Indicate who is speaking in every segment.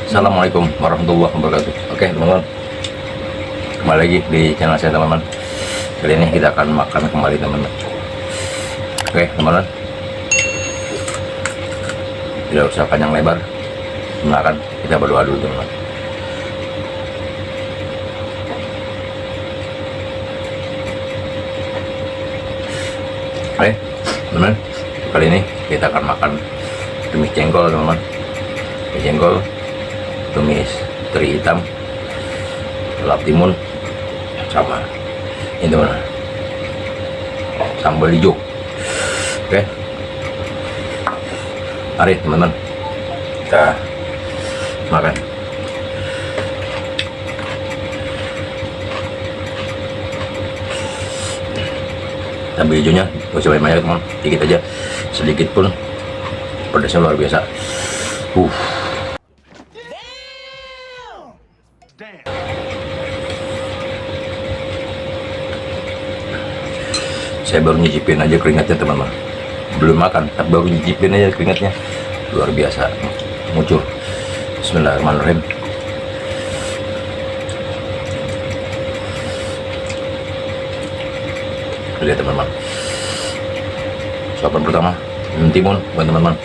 Speaker 1: Assalamualaikum warahmatullahi wabarakatuh. Oke teman-teman, kembali lagi di channel saya teman-teman. Kali ini kita akan makan kembali teman-teman. Oke teman-teman, tidak usah panjang lebar, makan, kita berdoa dulu teman-teman. Oke teman-teman, kali ini kita akan makan tumis jengkol teman-teman. Jengkol, tumis teri hitam, lap timun, sama ini mana sambal hijau. Oke, mari teman-teman kita makan. Sambal hijaunya gak usah banyak teman, dikit aja, sedikit pun pedasnya luar biasa. Saya baru nyicipin aja keringatnya teman-teman, belum makan tapi baru nyicipin aja keringatnya, luar biasa ngucur. Bismillahirrahmanirrahim. Lihat teman-teman, suapan pertama timun buat teman-teman.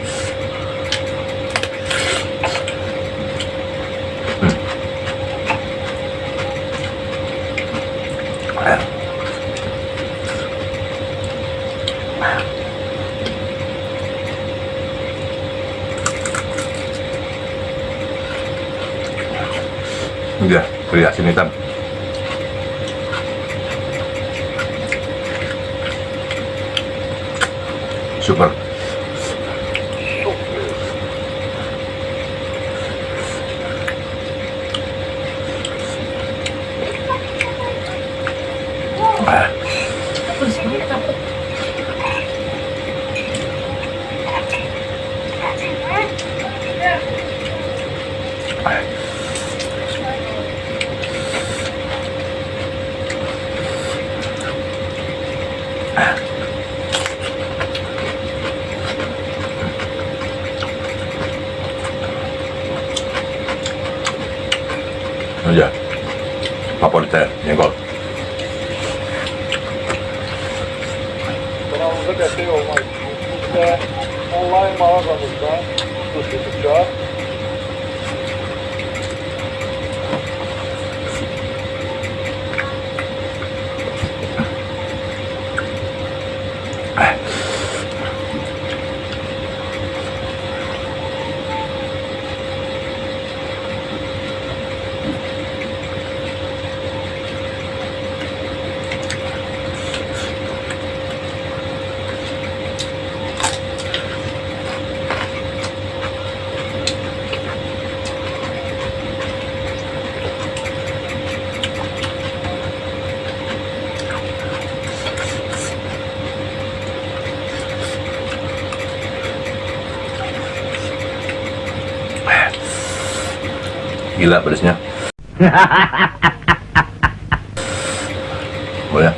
Speaker 1: Udah, beri asin hitam. Super. Aja favorit saya jengkol.
Speaker 2: Kanalımıza destek olmak için ve online mağazamızda satışta
Speaker 1: gila pedasnya. Boleh.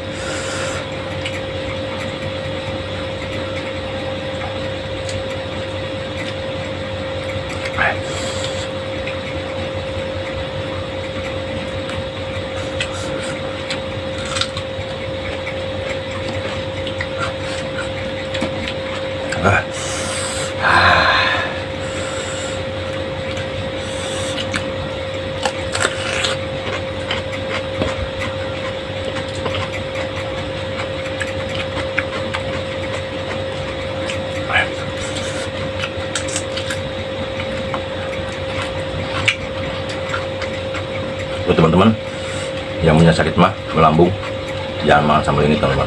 Speaker 1: Buat teman-teman yang punya sakit mah melambung, jangan makan sambal ini teman-teman.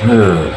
Speaker 1: Hmm.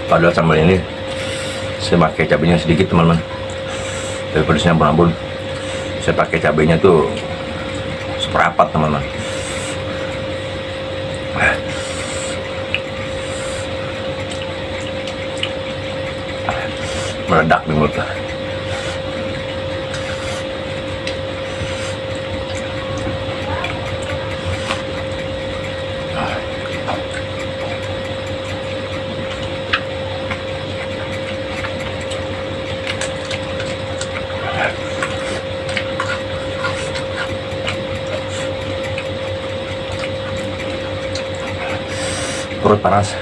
Speaker 1: Padahal sambal ini saya pakai cabenya sedikit teman-teman, tapi pedasnya ampun-ampun. Saya pakai cabenya tuh seperapat teman-teman. Meledak di mulut. Perut panas.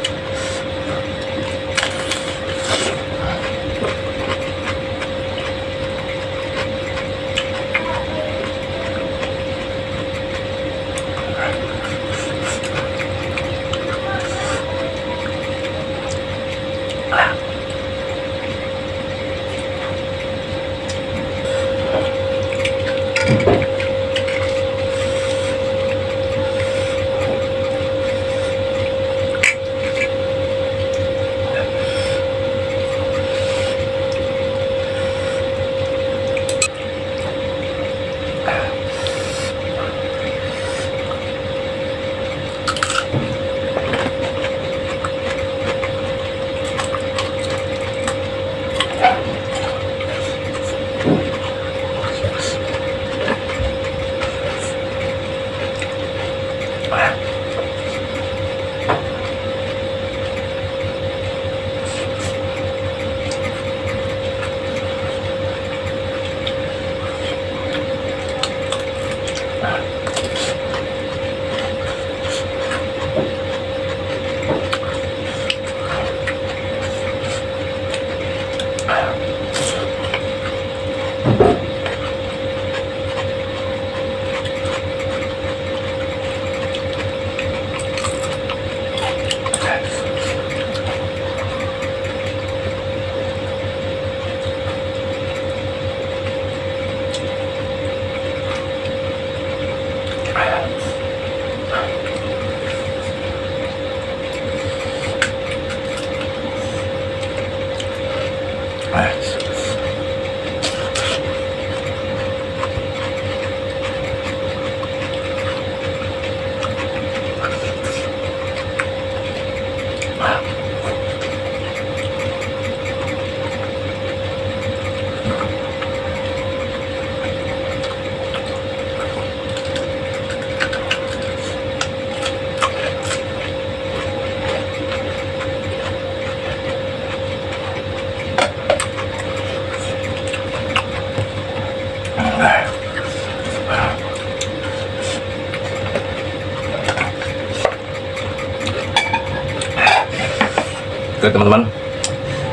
Speaker 1: Oke teman-teman,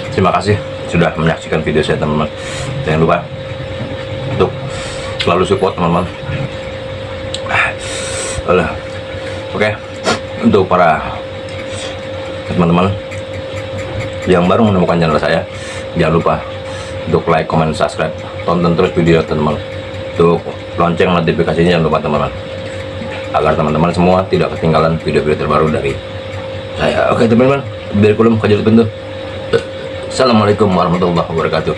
Speaker 1: terima kasih sudah menyaksikan video saya teman-teman. Jangan lupa untuk selalu support teman-teman. Oke, untuk para teman-teman yang baru menemukan channel saya, jangan lupa untuk like, comment, subscribe, tonton terus video teman-teman. Untuk lonceng notifikasinya jangan lupa teman-teman, agar teman-teman semua tidak ketinggalan video-video terbaru dari saya. Oke teman-teman, biar kulum kajal bentuk. Assalamualaikum warahmatullahi wabarakatuh.